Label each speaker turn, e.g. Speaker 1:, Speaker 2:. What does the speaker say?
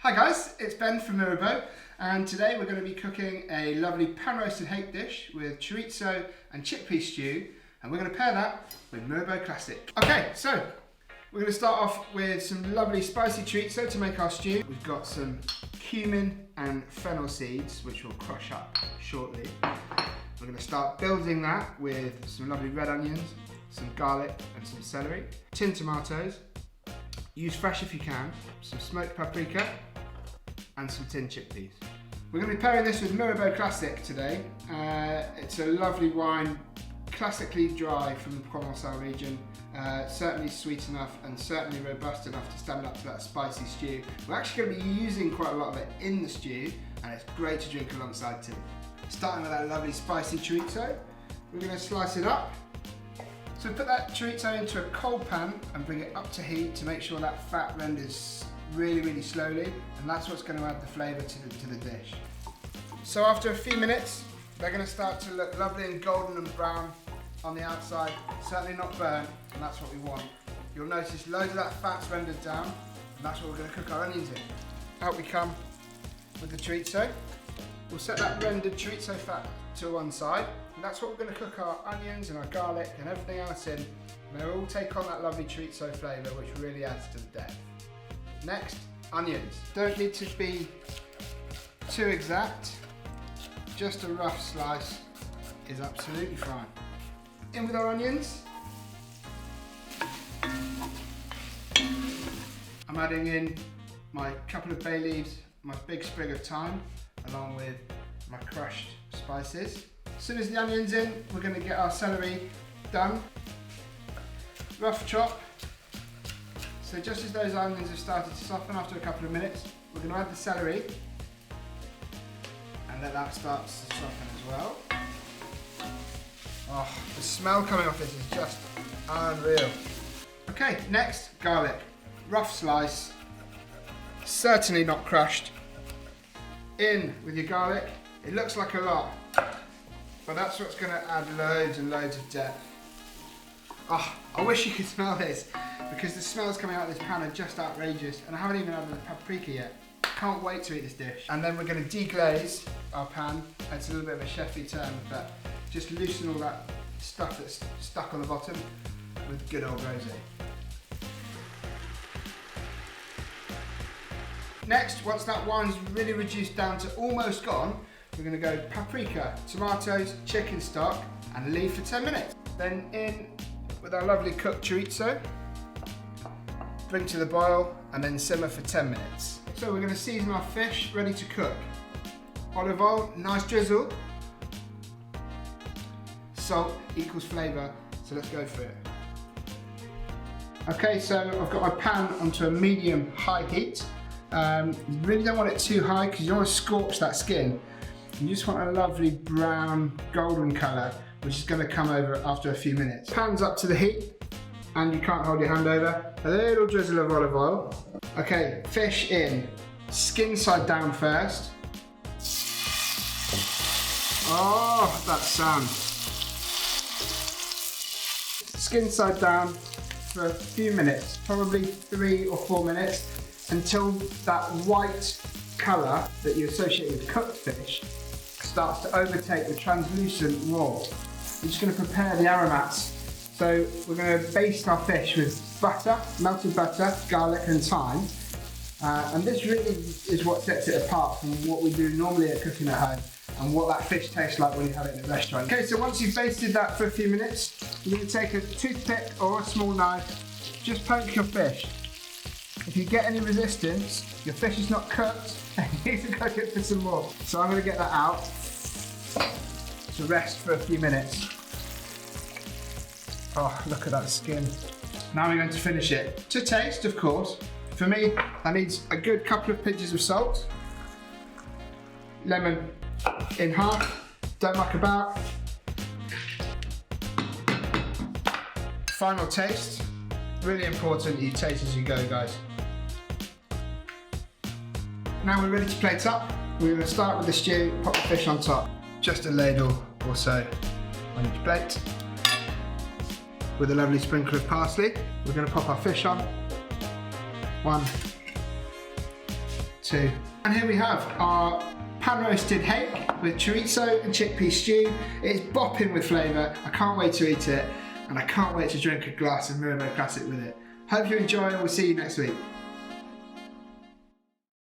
Speaker 1: Hi guys, it's Ben from Mirabeau, and today we're going to be cooking a lovely pan-roasted hake dish with chorizo and chickpea stew, and we're going to pair that with Mirabeau Classic. Okay, so we're going to start off with some lovely spicy chorizo to make our stew. We've got some cumin and fennel seeds, which we'll crush up shortly. We're going to start building that with some lovely red onions, some garlic and some celery, tinned tomatoes, use fresh if you can, some smoked paprika, and some tinned chickpeas. We're going to be pairing this with Mirabeau Classic today. It's a lovely wine, classically dry from the Provençal region, certainly sweet enough and certainly robust enough to stand up to that spicy stew. We're actually going to be using quite a lot of it in the stew, and it's great to drink alongside too. Starting with that lovely spicy chorizo, we're going to slice it up. So put that chorizo into a cold pan and bring it up to heat to make sure that fat renders really slowly, and that's what's going to add the flavour to the dish. So after a few minutes, they're going to start to look lovely and golden and brown on the outside, certainly not burnt, and that's what we want. You'll notice loads of that fat's rendered down, and that's what we're going to cook our onions in. Out we come with the chorizo. We'll set that rendered chorizo fat to one side, and that's what we're going to cook our onions and our garlic and everything else in, and they'll all take on that lovely chorizo flavour, which really adds to the depth. Next, onions. Don't need to be too exact, just a rough slice is absolutely fine. In with our onions. I'm adding in my couple of bay leaves, my big sprig of thyme, along with my crushed spices. As soon as the onion's in, we're going to get our celery done. Rough chop. So just as those onions have started to soften after a couple of minutes, we're going to add the celery and let that start to soften as well. Oh, the smell coming off this is just unreal. Okay, next, garlic. Rough slice, certainly not crushed. In with your garlic. It looks like a lot, but that's what's going to add loads and loads of depth. Oh, I wish you could smell this, because the smells coming out of this pan are just outrageous, and I haven't even added the paprika yet. Can't wait to eat this dish. And then we're going to deglaze our pan. It's a little bit of a chefy term, but just loosen all that stuff that's stuck on the bottom with good old rosé. Next, once that wine's really reduced down to almost gone, we're going to go paprika, tomatoes, chicken stock, and leave for 10 minutes. Then in with our lovely cooked chorizo, bring to the boil, and then simmer for 10 minutes. So we're going to season our fish, ready to cook. Olive oil, nice drizzle. Salt equals flavour, so let's go for it. Okay, so I've got my pan onto a medium-high heat. You really don't want it too high because you don't want to scorch that skin. You just want a lovely brown golden colour, which is going to come over after a few minutes. Pan's up to the heat, and you can't hold your hand over. A little drizzle of olive oil. Okay, fish in. Skin side down first. Oh, that sound. Skin side down for a few minutes, probably 3 or 4 minutes, until that white colour that you associate with cooked fish starts to overtake the translucent raw. We're just going to prepare the aromats. So we're going to baste our fish with butter, melted butter, garlic and thyme. And this really is what sets it apart from what we do normally at cooking at home and what that fish tastes like when you have it in a restaurant. Okay, so once you've basted that for a few minutes, you're going to take a toothpick or a small knife, just poke your fish. If you get any resistance, your fish is not cooked, and you need to cook it for some more. So I'm going to get that out to rest for a few minutes. Oh, look at that skin. Now we're going to finish it. To taste, of course. For me, that needs a good couple of pinches of salt. Lemon in half, don't muck about. Final taste. Really important you taste as you go, guys. Now we're ready to plate up. We're going to start with the stew, pop the fish on top. Just a ladle or so on each plate. With a lovely sprinkle of parsley. We're going to pop our fish on. 1, 2. And here we have our pan roasted hake with chorizo and chickpea stew. It's bopping with flavour. I can't wait to eat it, and I can't wait to drink a glass of Mirabeau Classic with it. Hope you enjoy, and we'll see you next week.